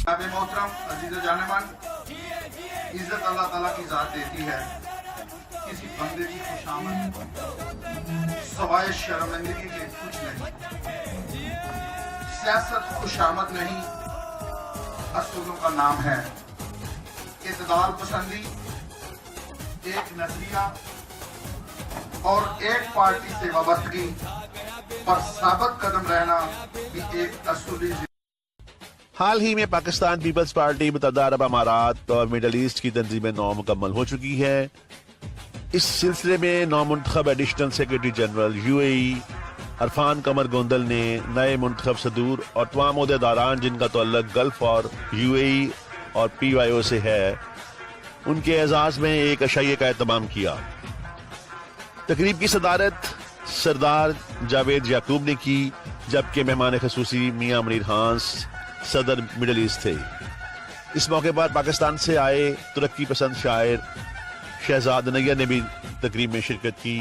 जनाब मोहतरम अजीज जानेमान, इज्जत अल्लाह ताला की जात देती है, किसी बंदे की खुशामद सवाए शर्मिंदगी के कुछ नहीं। सियासत खुशामद नहीं, असूलों का नाम है। इत्तेदाल पसंदी, एक नजरिया और एक पार्टी से वाबस्तगी पर साबित कदम रहना भी एक असूली। हाल ही में पाकिस्तान पीपल्स पार्टी मुतहदा अरब अमारात और मिडल ईस्ट की तंजीमें नौ मुकम्मल हो चुकी है। इस सिलसिले में नौमुंतखब additional secretary general UAE Arfan Qamar Gondal ने नए मुंतखब सदूर और तमाम ओहदेदारान जिनका तअल्लुक गल्फ और यूएई और PYO से है, उनके एजाज में एक अशाइये का एहतमाम किया। तकरीब की सदारत सरदार जावेद याकूब ने की, जबकि मेहमान खसूसी मियां मुनीर हांस सदर मिडल ईस्ट थे। इस मौके पर पाकिस्तान से आए तुरक्की पसंद शायर शहजाद नैयर ने भी तकरीब में शिरकत की,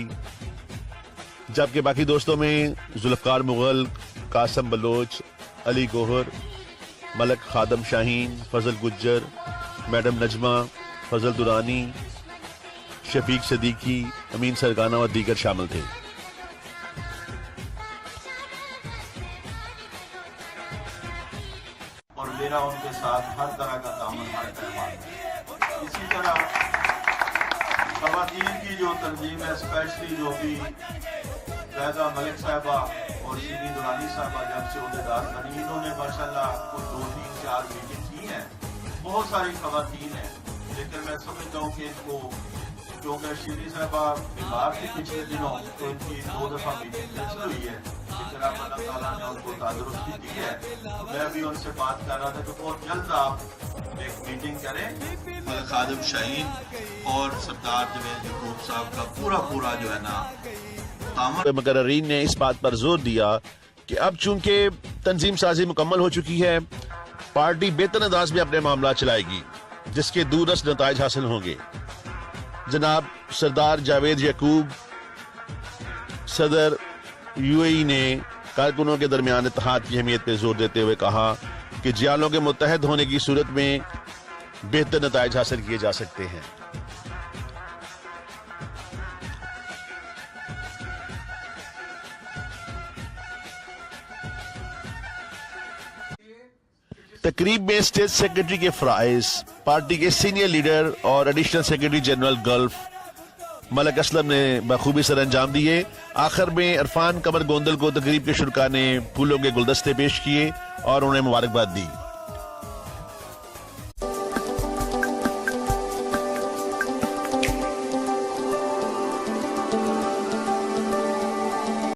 जबकि बाकी दोस्तों में जुल्फकार मुगल, कासम बलोच, अली गोहर, मलक खादम शाहीन, फजल गुज्जर, मैडम नजमा, फजल दुरानी, शफीक सदीकी, अमीन सरगाना और दीगर शामिल थे। और मेरा उनके साथ हर तरह का तामुन हर पैमाने है। इसी तरह ख़वातीन की जो तंजीम है, स्पेशली जो भी ज़ैदा मलिक साहबा और सीनी दुरानी साहबा जब से ओहदेदार बनी, इन्होंने माशाल्लाह कुछ 2, 3, 4 मीटिंग की हैं। बहुत सारी ख़वातीन हैं, लेकिन मैं समझता हूँ कि इनको क्योंकि शीरी साहबा बीमार थी पिछले दिनों, तो इनकी 2 दफ़ा मीटिंग कैंसिल हुई है। लेकिन अब अल्लाह ताला ने उनको तंदुरुस्ती दी है। मैं भी उनसे बात कर रहा था कि बहुत जल्द आप एक मीटिंग करें। मलक खादम शाहीन और सरदार जावेद याकूब साहब का पूरा जो है ना मुकर्रीन ने इस बात पर जोर दिया कि अब चूंकि तंजीम साजी मुकम्मल हो चुकी है, पार्टी बेहतर अंदाज में अपने मामला चलाएगी, जिसके दूरदर्श नताइज हासिल होंगे। जनाब सरदार जावेद याकूब सदर यूएई ने कारकुनों के दरमियान इत्तेहाद की अहमियत पर जोर देते हुए कहा कि जियालों के मुत्तहद होने की सूरत में बेहतर नताइज हासिल किए जा सकते हैं। तकरीब में स्टेट सेक्रेटरी के फ्राइज, पार्टी के सीनियर लीडर और एडिशनल सेक्रेटरी जनरल गल्फ मलक असलम ने बखूबी सर अंजाम दिए। आखिर में अरफान कमर गोंदल को तकरीब के शुरका ने फूलों के गुलदस्ते पेश किए और उन्हें मुबारकबाद दी।